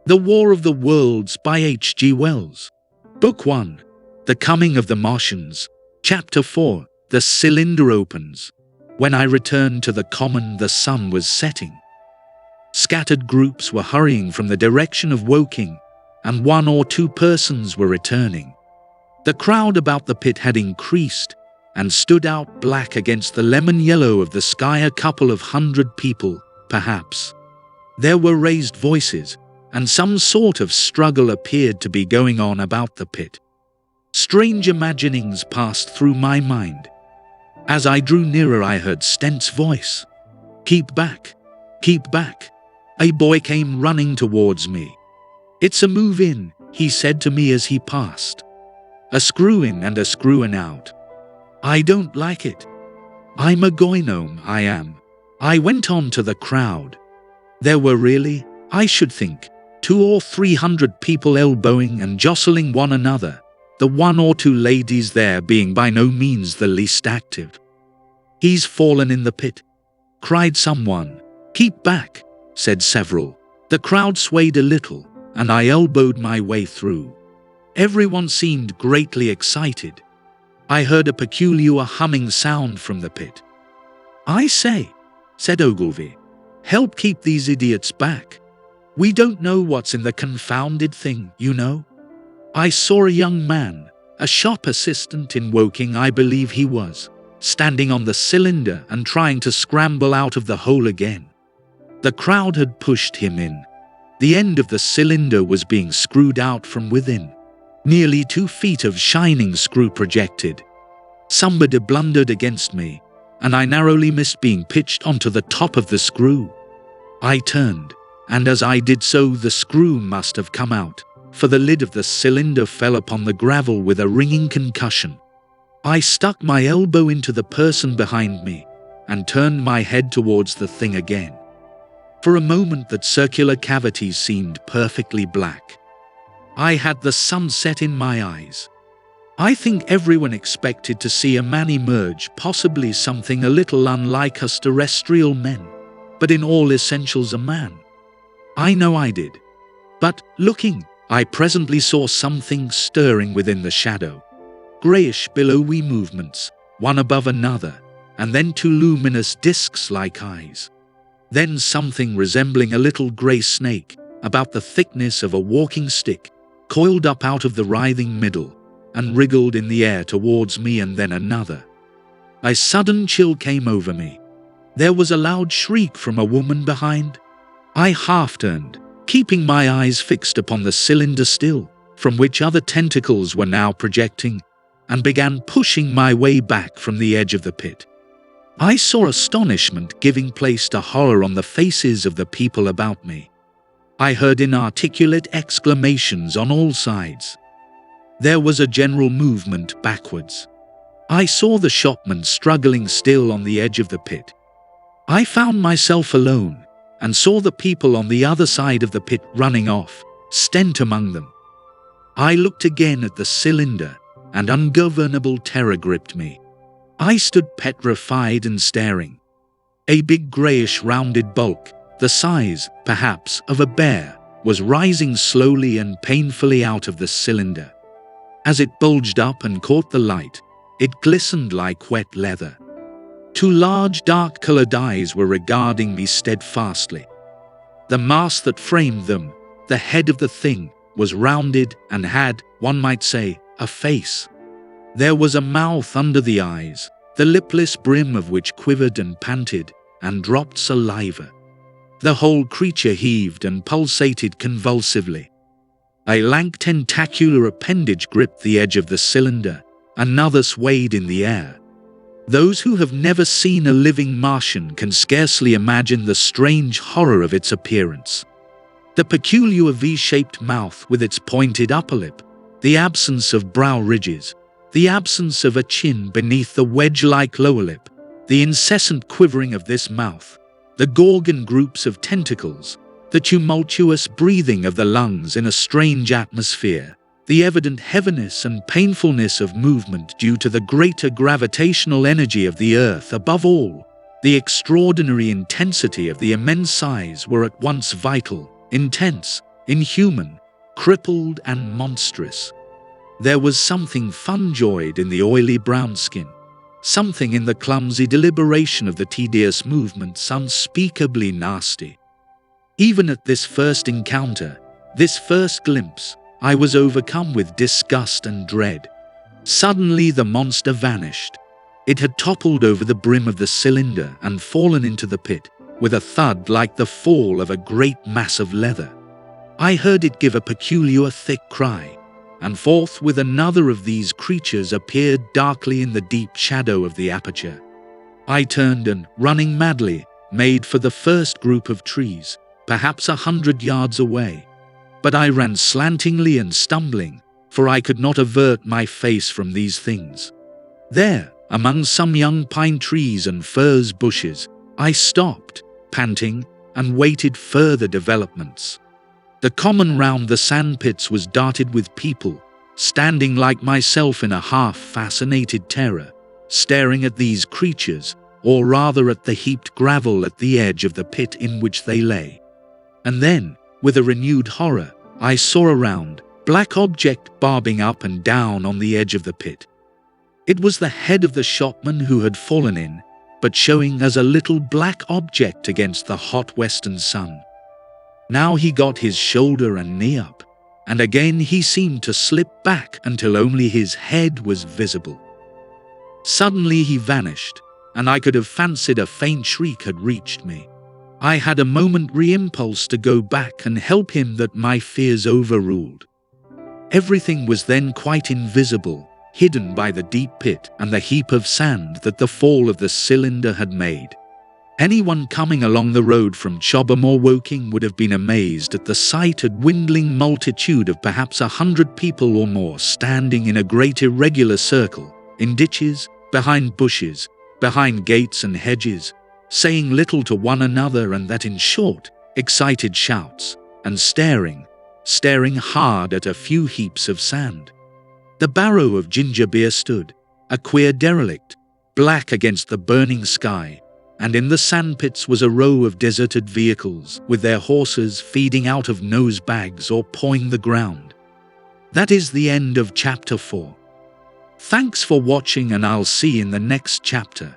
The War of the Worlds by H.G. Wells. Book 1. The Coming of the Martians. Chapter 4. The cylinder opens. When I returned to the common, the sun was setting. Scattered groups were hurrying from the direction of Woking, and 1 or 2 persons were returning. The crowd about the pit had increased, and stood out black against the lemon yellow of the sky. A couple of 100 people, perhaps. There were raised voices, and some sort of struggle appeared to be going on about the pit. Strange imaginings passed through my mind. As I drew nearer, I heard Stent's voice. "Keep back! Keep back!" A boy came running towards me. "It's a move in," he said to me as he passed. "A screw in and a screw in out. I don't like it. I'm a goynome, I am." I went on to the crowd. There were really, I should think, 200 or 300 people elbowing and jostling one another, the 1 or 2 ladies there being by no means the least active. "He's fallen in the pit," cried someone. "Keep back," said several. The crowd swayed a little, and I elbowed my way through. Everyone seemed greatly excited. I heard a peculiar humming sound from the pit. "I say," said Ogilvy, "help keep these idiots back. We don't know what's in the confounded thing, you know." I saw a young man, a shop assistant in Woking I believe he was, standing on the cylinder and trying to scramble out of the hole again. The crowd had pushed him in. The end of the cylinder was being screwed out from within. Nearly 2 feet of shining screw projected. Somebody blundered against me, and I narrowly missed being pitched onto the top of the screw. I turned, and as I did so the screw must have come out, for the lid of the cylinder fell upon the gravel with a ringing concussion. I stuck my elbow into the person behind me, and turned my head towards the thing again. For a moment that circular cavity seemed perfectly black. I had the sunset in my eyes. I think everyone expected to see a man emerge, possibly something a little unlike us terrestrial men, but in all essentials a man. I know I did. But, looking, I presently saw something stirring within the shadow. Greyish billowy movements, one above another, and then 2 luminous discs like eyes. Then something resembling a little grey snake, about the thickness of a walking stick, coiled up out of the writhing middle, and wriggled in the air towards me, and then another. A sudden chill came over me. There was a loud shriek from a woman behind. I half turned, keeping my eyes fixed upon the cylinder still, from which other tentacles were now projecting, and began pushing my way back from the edge of the pit. I saw astonishment giving place to horror on the faces of the people about me. I heard inarticulate exclamations on all sides. There was a general movement backwards. I saw the shopman struggling still on the edge of the pit. I found myself alone, and saw the people on the other side of the pit running off, Stent among them. I looked again at the cylinder, and ungovernable terror gripped me. I stood petrified and staring. A big greyish rounded bulk, the size, perhaps, of a bear, was rising slowly and painfully out of the cylinder. As it bulged up and caught the light, it glistened like wet leather. 2 large dark-coloured eyes were regarding me steadfastly. The mask that framed them, the head of the thing, was rounded and had, one might say, a face. There was a mouth under the eyes, the lipless brim of which quivered and panted, and dropped saliva. The whole creature heaved and pulsated convulsively. A lank tentacular appendage gripped the edge of the cylinder, another swayed in the air. Those who have never seen a living Martian can scarcely imagine the strange horror of its appearance. The peculiar V-shaped mouth with its pointed upper lip, the absence of brow ridges, the absence of a chin beneath the wedge-like lower lip, the incessant quivering of this mouth, the gorgon groups of tentacles, the tumultuous breathing of the lungs in a strange atmosphere, the evident heaviness and painfulness of movement due to the greater gravitational energy of the Earth, above all, the extraordinary intensity of the immense size were at once vital, intense, inhuman, crippled and monstrous. There was something fungoid in the oily brown skin, something in the clumsy deliberation of the tedious movements unspeakably nasty. Even at this first encounter, this first glimpse, I was overcome with disgust and dread. Suddenly the monster vanished. It had toppled over the brim of the cylinder and fallen into the pit, with a thud like the fall of a great mass of leather. I heard it give a peculiar thick cry, and forthwith another of these creatures appeared darkly in the deep shadow of the aperture. I turned and, running madly, made for the first group of trees, perhaps 100 yards away. But I ran slantingly and stumbling, for I could not avert my face from these things. There, among some young pine trees and furze bushes, I stopped, panting, and waited further developments. The common round the sandpits was dotted with people, standing like myself in a half-fascinated terror, staring at these creatures, or rather at the heaped gravel at the edge of the pit in which they lay. And then, with a renewed horror, I saw a round, black object bobbing up and down on the edge of the pit. It was the head of the shopman who had fallen in, but showing as a little black object against the hot western sun. Now he got his shoulder and knee up, and again he seemed to slip back until only his head was visible. Suddenly he vanished, and I could have fancied a faint shriek had reached me. I had a momentary impulse to go back and help him that my fears overruled. Everything was then quite invisible, hidden by the deep pit and the heap of sand that the fall of the cylinder had made. Anyone coming along the road from Chobham or Woking would have been amazed at the sight, a dwindling multitude of perhaps 100 people or more standing in a great irregular circle, in ditches, behind bushes, behind gates and hedges, saying little to one another, and that in short, excited shouts, and staring hard at a few heaps of sand. The barrow of ginger beer stood, a queer derelict, black against the burning sky, and in the sandpits was a row of deserted vehicles with their horses feeding out of nose bags or pawing the ground. That is the end of chapter 4. Thanks for watching, and I'll see you in the next chapter.